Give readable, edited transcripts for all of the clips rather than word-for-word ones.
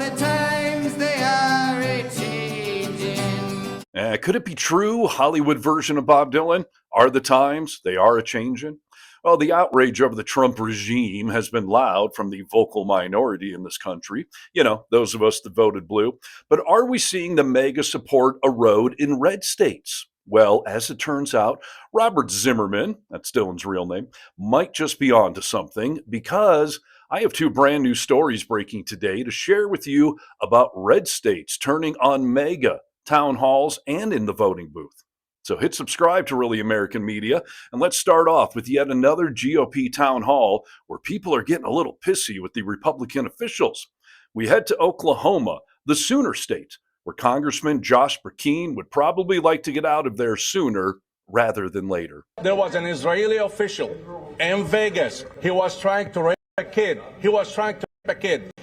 the times they are a-changing. Could it be true? Hollywood version of Bob Dylan? Are the times they are a-changing? Well, the outrage over the Trump regime has been loud from the vocal minority in this country. You know, those of us that voted blue. But are we seeing the MAGA support erode in red states? Well, as it turns out, Robert Zimmerman, that's Dylan's real name, might just be onto something, because I have two brand new stories breaking today to share with you about red states turning on MAGA town halls and in the voting booth. So hit subscribe to Really American Media, and let's start off with yet another GOP town hall where people are getting a little pissy with the Republican officials. We head to Oklahoma, the Sooner State, where Congressman Josh Brecheen would probably like to get out of there sooner rather than later. There was an Israeli official in Vegas. He was trying to rape a kid.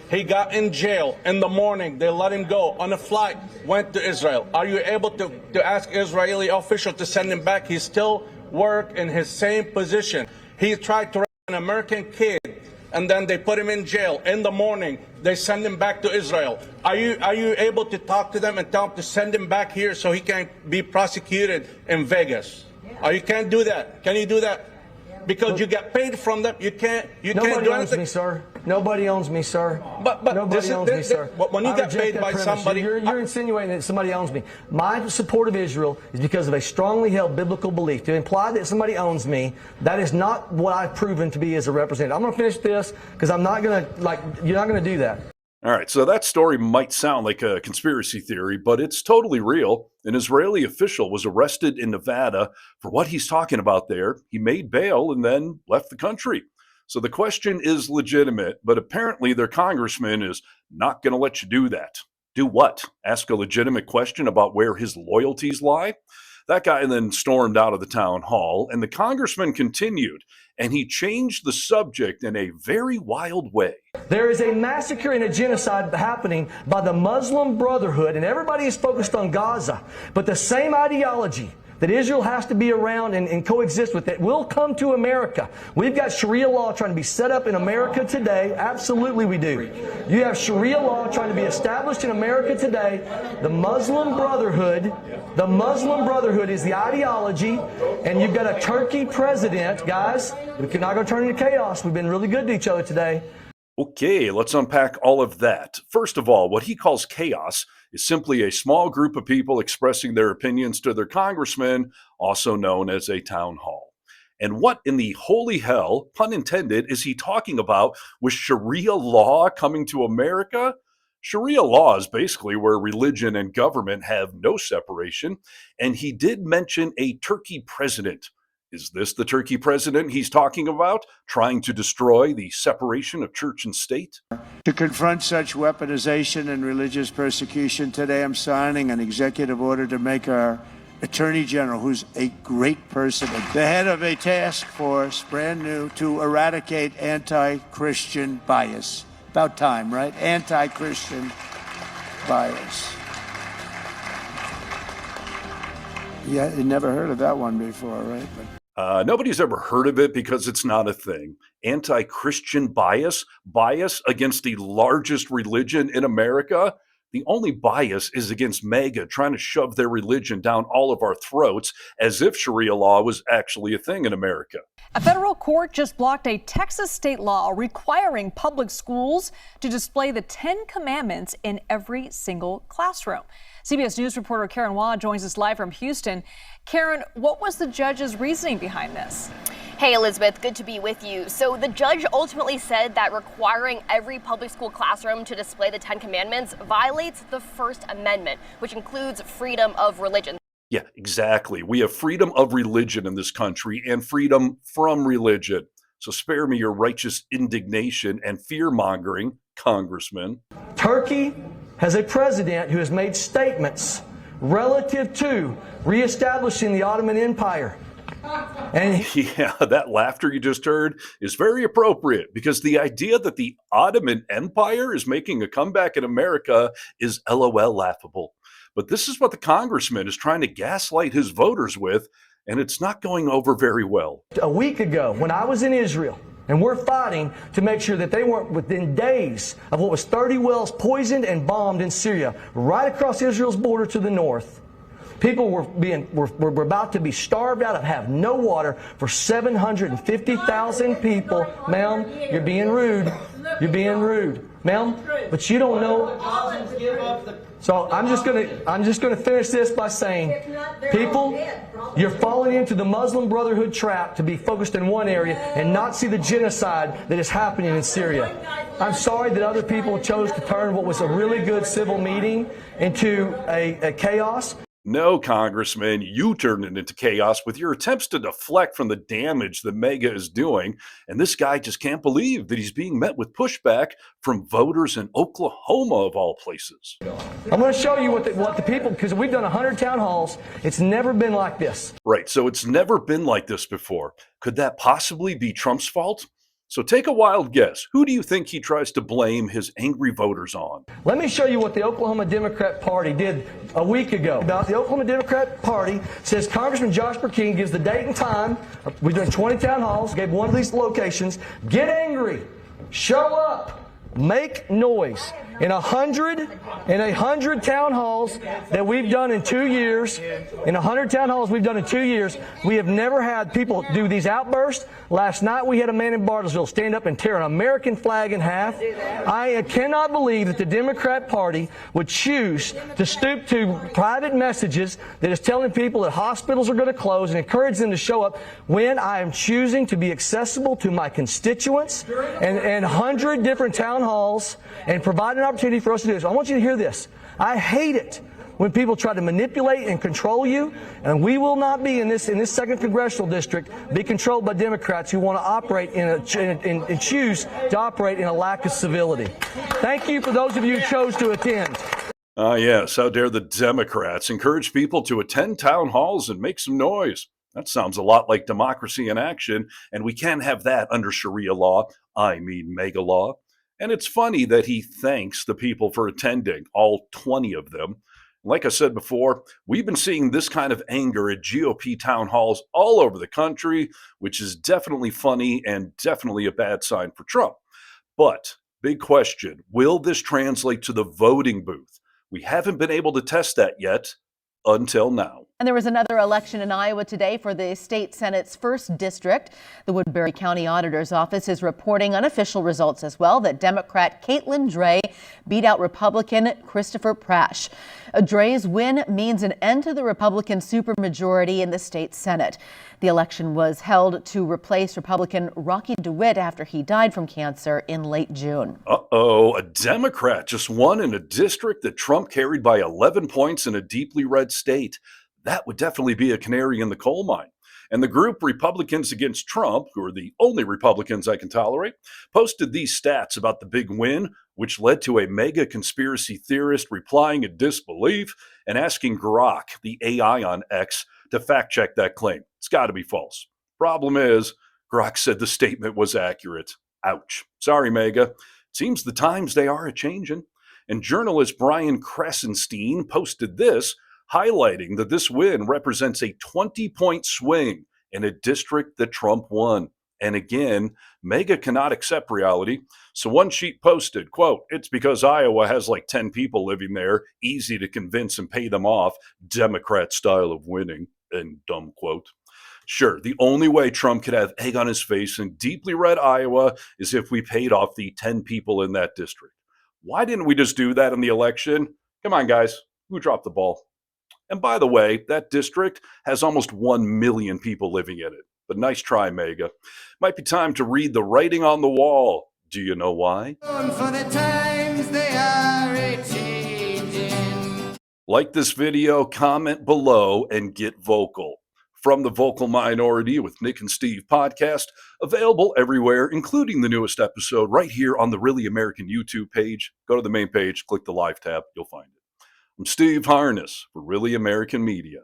He got in jail in the morning. They let him go on a flight, went to Israel. Are you able to ask Israeli official to send him back? He still worked in his same position. He tried to rape an American kid, and then they put him in jail in the morning. They send him back to Israel. Are you able to talk to them and tell them to send him back here so he can be prosecuted in Vegas? Or you can't do that. Can you do that? Because you get paid from them, you can't do anything. Nobody owns me, sir. Nobody owns me, sir. But Nobody owns me, sir. When you get paid by somebody, you're insinuating that somebody owns me. My support of Israel is because of a strongly held biblical belief. To imply that somebody owns me, that is not what I've proven to be as a representative. I'm going to finish this because I'm not going to, you're not going to do that. All right, so that story might sound like a conspiracy theory, but it's totally real. An Israeli official was arrested in Nevada for what he's talking about there. He made bail and then left the country. So the question is legitimate, but apparently their congressman is not going to let you do that. Do what? Ask a legitimate question about where his loyalties lie? That guy then stormed out of the town hall, and the congressman continued, and he changed the subject in a very wild way. There is a massacre and a genocide happening by the Muslim Brotherhood, and everybody is focused on Gaza. But the same ideology that Israel has to be around and coexist with it will come to America. We've got Sharia law trying to be set up in America today. Absolutely we do. You have Sharia law trying to be established in America today. The Muslim Brotherhood is the ideology, and you've got a Turkey president. Guys, we're not going to turn into chaos. We've been really good to each other today. Okay, let's unpack all of that. First of all, what he calls chaos is simply a small group of people expressing their opinions to their congressman, also known as a town hall. And what in the holy hell, pun intended, is he talking about with Sharia law coming to America? Sharia law is basically where religion and government have no separation, and he did mention a Turkey president. Is this the Turkey president he's talking about, trying to destroy the separation of church and state? To confront such weaponization and religious persecution, today I'm signing an executive order to make our Attorney General, who's a great person, the head of a task force, brand new, to eradicate anti-Christian bias. About time, right? Anti-Christian bias. Yeah, you never heard of that one before, right? Nobody's ever heard of it because it's not a thing. Anti-Christian bias against the largest religion in America. The only bias is against MAGA trying to shove their religion down all of our throats as if Sharia law was actually a thing in America. A federal court just blocked a Texas state law requiring public schools to display the 10 Commandments in every single classroom. CBS News reporter Karen Waugh joins us live from Houston. Karen, what was the judge's reasoning behind this? Hey, Elizabeth, good to be with you. So the judge ultimately said that requiring every public school classroom to display the 10 Commandments violates the First Amendment, which includes freedom of religion. Yeah, exactly. We have freedom of religion in this country and freedom from religion. So spare me your righteous indignation and fear-mongering, Congressman. Turkey has a president who has made statements relative to reestablishing the Ottoman Empire. And yeah, that laughter you just heard is very appropriate because the idea that the Ottoman Empire is making a comeback in America is LOL laughable. But this is what the congressman is trying to gaslight his voters with, and it's not going over very well. A week ago, when I was in Israel, And we're fighting to make sure that they weren't within days of what was 30 wells poisoned and bombed in Syria, right across Israel's border to the north. People were about to be starved out of have no water for 750,000 people. Ma'am, you're being rude. You're being rude. Ma'am, but you don't know. So I'm just gonna finish this by saying, people, you're falling into the Muslim Brotherhood trap to be focused in one area and not see the genocide that is happening in Syria. I'm sorry that other people chose to turn what was a really good civil meeting into a chaos. No, Congressman, you turned it into chaos with your attempts to deflect from the damage that MAGA is doing, and this guy just can't believe that he's being met with pushback from voters in Oklahoma, of all places. I'm going to show you what the people, because we've done 100 town halls, it's never been like this. Right, so it's never been like this before. Could that possibly be Trump's fault? So take a wild guess. Who do you think he tries to blame his angry voters on? Let me show you what the Oklahoma Democrat Party did a week ago. The Oklahoma Democrat Party says Congressman Josh Brecheen gives the date and time. We're doing 20 town halls, gave one of these locations. Get angry. Show up. Make noise. In 100 town halls that we've done in 2 years, in 100 town halls we've done in 2 years, we have never had people do these outbursts. Last night we had a man in Bartlesville stand up and tear an American flag in half. I cannot believe that the Democrat Party would choose to stoop to private messages that is telling people that hospitals are going to close and encourage them to show up when I am choosing to be accessible to my constituents and 100 different town halls and provide an opportunity for us to do this. I want you to hear this. I hate it when people try to manipulate and control you, and we will not be in this second congressional district be controlled by Democrats who want to operate and choose to operate in a lack of civility. Thank you for those of you who chose to attend. Yes, how dare the Democrats encourage people to attend town halls and make some noise. That sounds a lot like democracy in action, and we can't have that under Sharia law, I mean MAGA law. And it's funny that he thanks the people for attending, all 20 of them. Like I said before, we've been seeing this kind of anger at GOP town halls all over the country, which is definitely funny and definitely a bad sign for Trump. But, big question, will this translate to the voting booth? We haven't been able to test that yet until now. And there was another election in Iowa today for the state Senate's 1st district. The Woodbury County Auditor's Office is reporting unofficial results as well that Democrat Caitlin Dray beat out Republican Christopher Prash. Dray's win means an end to the Republican supermajority in the state Senate. The election was held to replace Republican Rocky DeWitt after he died from cancer in late June. Uh-oh, a Democrat just won in a district that Trump carried by 11 points in a deeply red state. That would definitely be a canary in the coal mine. And the group Republicans Against Trump, who are the only Republicans I can tolerate, posted these stats about the big win, which led to a mega conspiracy theorist replying in disbelief and asking Grok, the AI on X, to fact check that claim. It's got to be false. Problem is, Grok said the statement was accurate. Ouch. Sorry, MAGA. Seems the times they are a-changin'. And journalist Brian Krasenstein posted this, highlighting that this win represents a 20-point swing in a district that Trump won. And again, MAGA cannot accept reality. So one sheet posted, quote, "It's because Iowa has like 10 people living there, easy to convince and pay them off, Democrat style of winning," end dumb quote. Sure, the only way Trump could have egg on his face in deeply red Iowa is if we paid off the 10 people in that district. Why didn't we just do that in the election? Come on, guys, who dropped the ball? And by the way, that district has almost 1 million people living in it. But nice try, MAGA. Might be time to read the writing on the wall. Do you know why? For the times they are a-changin'. Like this video, comment below, and get vocal. From the Vocal Minority with Nick and Steve podcast, available everywhere, including the newest episode right here on the Really American YouTube page. Go to the main page, click the live tab, you'll find it. I'm Steve Harness for Really American Media.